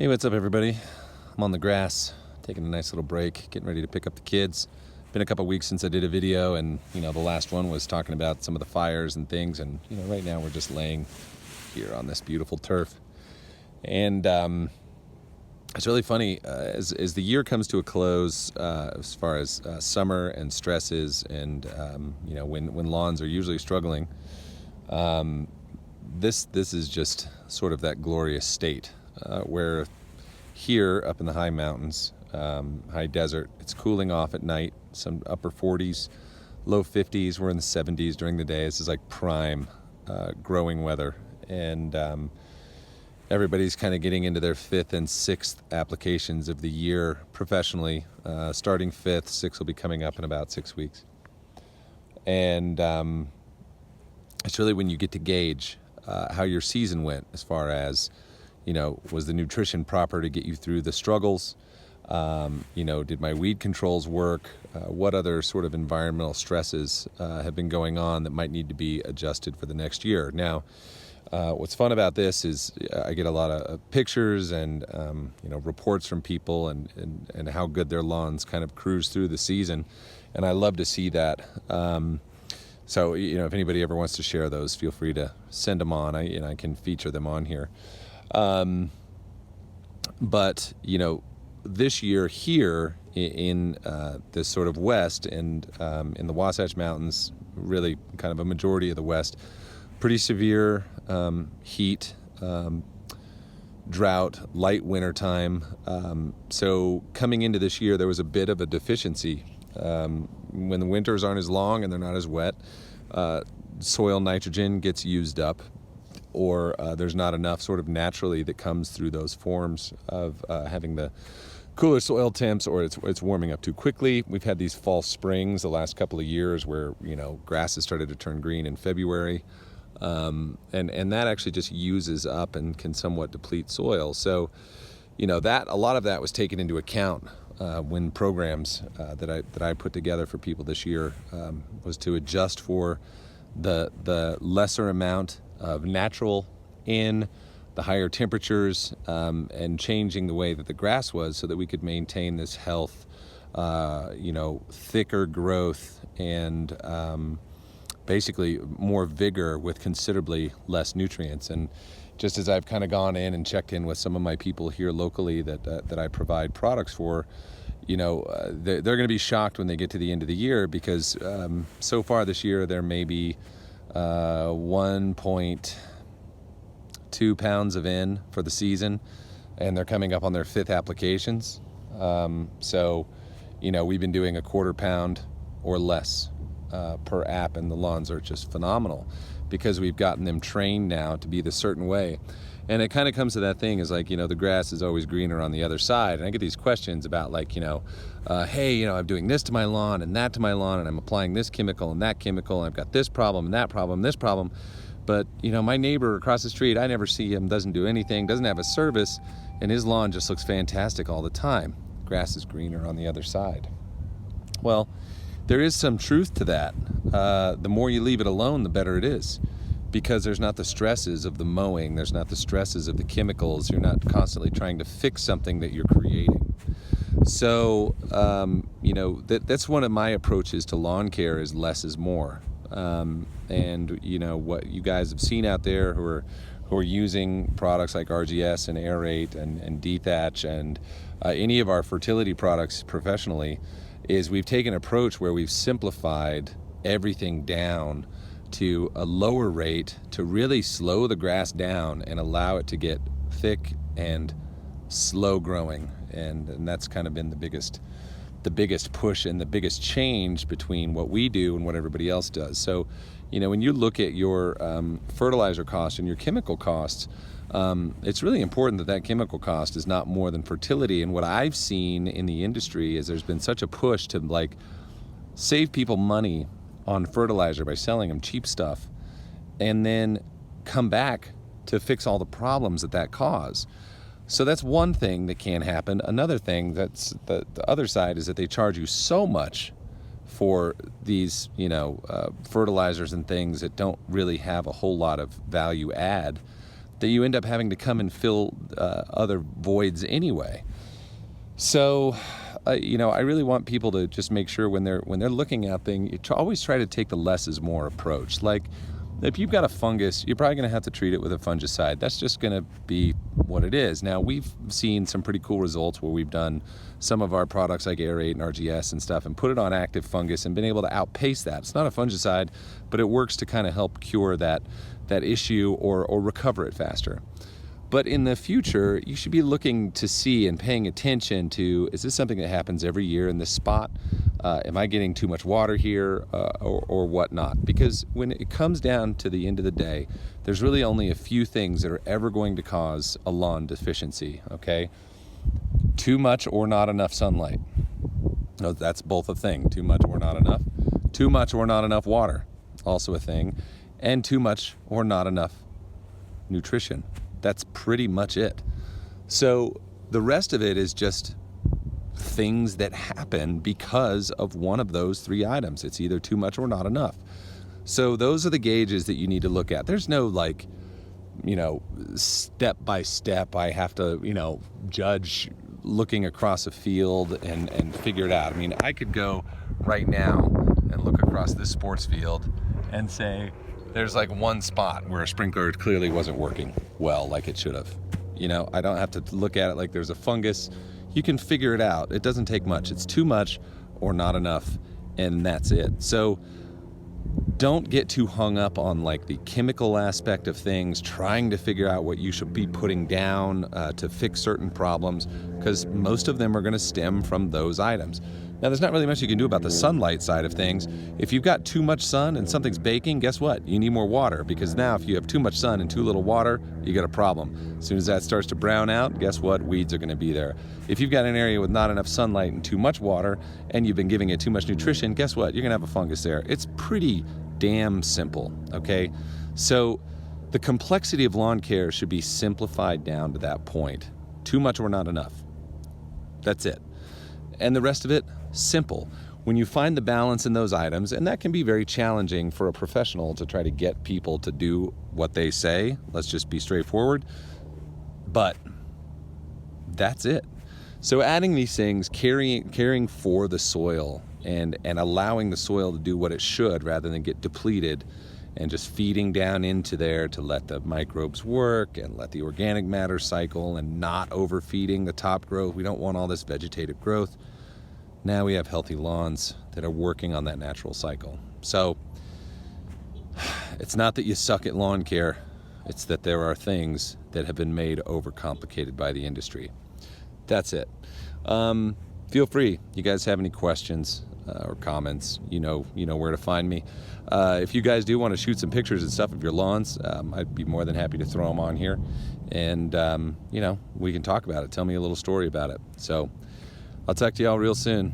Hey, what's up, everybody? I'm on the grass, taking a nice little break, getting ready to pick up the kids. Been a couple weeks since I did a video, and the last one was talking about some of the fires and things, and right now we're just laying here on this beautiful turf. And it's really funny as the year comes to a close, as far as summer and stresses, and when lawns are usually struggling. This is just sort of that glorious state where here up in the high mountains, high desert, it's cooling off at night, some upper 40s, low 50s. We're in the 70s during the day. This is like prime growing weather, and everybody's kind of getting into their 5th and 6th applications of the year professionally. Starting 5th, 6th will be coming up in about 6 weeks. And it's really when you get to gauge how your season went, as far as, was the nutrition proper to get you through the struggles? Did my weed controls work? What other sort of environmental stresses have been going on that might need to be adjusted for the next year? Now, what's fun about this is I get a lot of pictures and reports from people and how good their lawns kind of cruise through the season, and I love to see that. So if anybody ever wants to share those, feel free to send them on. I can feature them on here. But this year here in this sort of west and in the Wasatch Mountains, really kind of a majority of the west, pretty severe heat, drought, light winter time. So coming into this year, there was a bit of a deficiency. When the winters aren't as long and they're not as wet, soil nitrogen gets used up, or there's not enough sort of naturally that comes through those forms of having the cooler soil temps, or it's warming up too quickly. We've had these false springs the last couple of years where grass has started to turn green in February, and that actually just uses up and can somewhat deplete soil. So that a lot of that was taken into account when programs that I put together for people this year was to adjust for the lesser amount of natural in the higher temperatures, and changing the way that the grass was so that we could maintain this health, thicker growth, and basically more vigor with considerably less nutrients. And just as I've kind of gone in and checked in with some of my people here locally that I provide products for, they're going to be shocked when they get to the end of the year, because so far this year there may be 1.2 pounds of N for the season, and they're coming up on their 5th applications. So we've been doing a 1/4 pound or less per app, and the lawns are just phenomenal because we've gotten them trained now to be the certain way. And it kind of comes to that thing is like, the grass is always greener on the other side. And I get these questions about like, hey, I'm doing this to my lawn and that to my lawn, and I'm applying this chemical and that chemical, and I've got this problem and that problem, this problem. But, my neighbor across the street, I never see him, doesn't do anything, doesn't have a service, and his lawn just looks fantastic all the time. Grass is greener on the other side. Well, there is some truth to that. The more you leave it alone, the better it is, because there's not the stresses of the mowing, there's not the stresses of the chemicals, you're not constantly trying to fix something that you're creating. So, that's one of my approaches to lawn care, is less is more. And what you guys have seen out there who are using products like RGS and Aerate and d-Thatch and any of our fertility products professionally, is we've taken an approach where we've simplified everything down to a lower rate to really slow the grass down and allow it to get thick and slow growing. And that's kind of been the biggest push and the biggest change between what we do and what everybody else does. So, when you look at your fertilizer costs and your chemical costs, it's really important that chemical cost is not more than fertility. And what I've seen in the industry is there's been such a push to like save people money on fertilizer by selling them cheap stuff, and then come back to fix all the problems that cause. So that's one thing that can happen. Another thing that's the other side is that they charge you so much for these, fertilizers and things that don't really have a whole lot of value add, that you end up having to come and fill other voids anyway. So, I really want people to just make sure when they're looking at things, always try to take the less is more approach. Like, if you've got a fungus, you're probably going to have to treat it with a fungicide. That's just going to be what it is. Now, we've seen some pretty cool results where we've done some of our products like Aerate and RGS and stuff and put it on active fungus and been able to outpace that. It's not a fungicide, but it works to kind of help cure that issue or recover it faster. But in the future, you should be looking to see and paying attention to, is this something that happens every year in this spot? Am I getting too much water here or whatnot? Because when it comes down to the end of the day, there's really only a few things that are ever going to cause a lawn deficiency, okay? Too much or not enough sunlight. No, that's both a thing, too much or not enough. Too much or not enough water, also a thing. And too much or not enough nutrition. That's pretty much it. So the rest of it is just things that happen because of one of those three items. It's either too much or not enough. So those are the gauges that you need to look at. There's no step by step, I have to, judge looking across a field and figure it out. I mean, I could go right now and look across this sports field and say, there's like one spot where a sprinkler clearly wasn't working well like it should have. I don't have to look at it like there's a fungus. You can figure it out. It doesn't take much. It's too much or not enough, and that's it. So don't get too hung up on like the chemical aspect of things, trying to figure out what you should be putting down to fix certain problems, because most of them are going to stem from those items. Now, there's not really much you can do about the sunlight side of things. If you've got too much sun and something's baking, guess what? You need more water, because now if you have too much sun and too little water, you got a problem. As soon as that starts to brown out, guess what? Weeds are going to be there. If you've got an area with not enough sunlight and too much water, and you've been giving it too much nutrition, guess what? You're going to have a fungus there. It's pretty damn simple, okay? So the complexity of lawn care should be simplified down to that point. Too much or not enough. That's it. And the rest of it, simple. When you find the balance in those items, and that can be very challenging for a professional to try to get people to do what they say, let's just be straightforward, but that's it. So adding these things, caring for the soil and allowing the soil to do what it should rather than get depleted, and just feeding down into there to let the microbes work and let the organic matter cycle and not overfeeding the top growth. We don't want all this vegetative growth. Now we have healthy lawns that are working on that natural cycle. So it's not that you suck at lawn care. It's that there are things that have been made overcomplicated by the industry. That's it. Feel free. You guys have any questions or comments, you know where to find me. If you guys do want to shoot some pictures and stuff of your lawns, I'd be more than happy to throw them on here. And, we can talk about it. Tell me a little story about it. So I'll talk to y'all real soon.